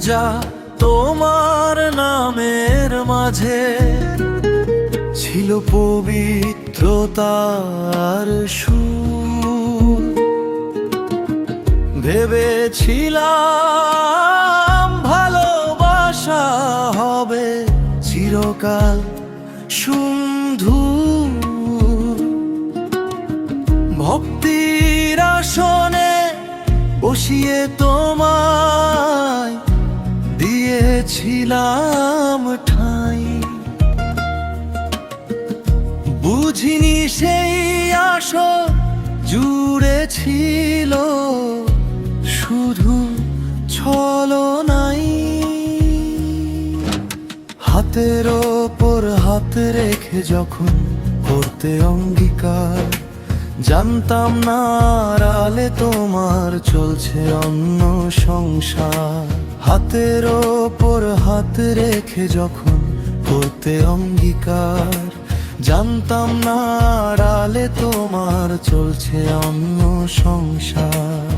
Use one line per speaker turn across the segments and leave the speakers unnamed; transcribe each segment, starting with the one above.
পূজা তোমার নামের মাঝে ছিল পবিত্রতার সুর। ভেবেছিলাম ভালোবাসা হবে চিরকাল সুন্দর। ভক্তির আসনে বসিয়ে তোমায় দিয়েছিলাম ঠাঁই। বুঝিনি সেই আসর জুড়ে ছিল শুধু ছলনাই। হাতের ওপর হাত রেখে যখন করতে অঙ্গীকার, জানতাম না আড়ালে তোমার চলছে অন্য সংসার। হাতের ওপর হাত রেখে যখন করতে অঙ্গীকার, জানতাম না আড়ালে তোমার চলছে অন্য সংসার।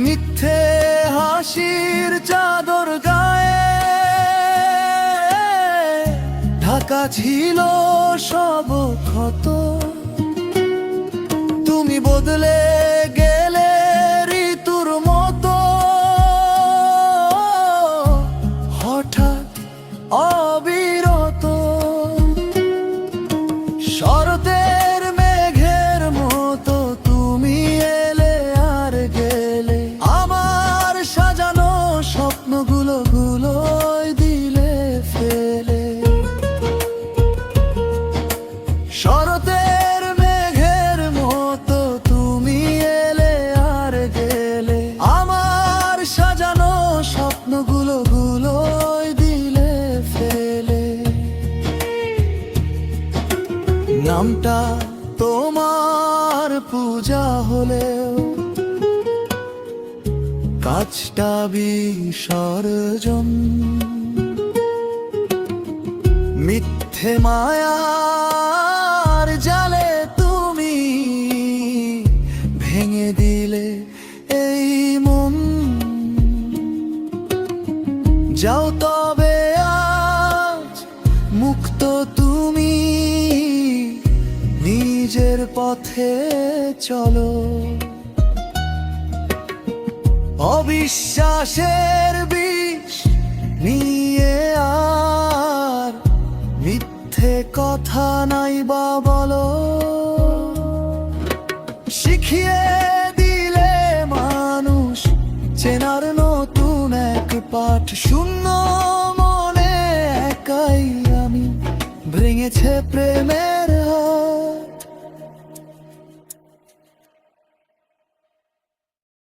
মিথ্যে হাসির চাদর গায়ে ঢাকা ছিল সব ক্ষত। তুমি বদলে গেলে ঋতুর মতো, হঠাৎ অবিরত। শরতের মেঘের মতো তুমি এলে আর গেলে, আমার সাজানো স্বপ্নগুলো গুলোয় দিলে ফেলে। শরতের মেঘের মতো তুমি এলে আর গেলে, আমার সাজানো স্বপ্নগুলো গুলোয় দিলে ফেলে। নামটা তোমার পূজা হলেও কাজটা বিসর্জন। মিথ্যে মায়ার জালে তুমি ভেঙে দিলে এই মন। যাও তবে আজ মুক্ত তুমি, নিজের পথে চলো। অবিশ্বাসের বিষ নিয়ে আর মিথ্যে কথা নাই বা বলো। শিখিয়ে দিলে মানুষ চেনার নতুন এক পাঠ। শূন্য মনে একাই আমি ভেঙেছে প্রেমে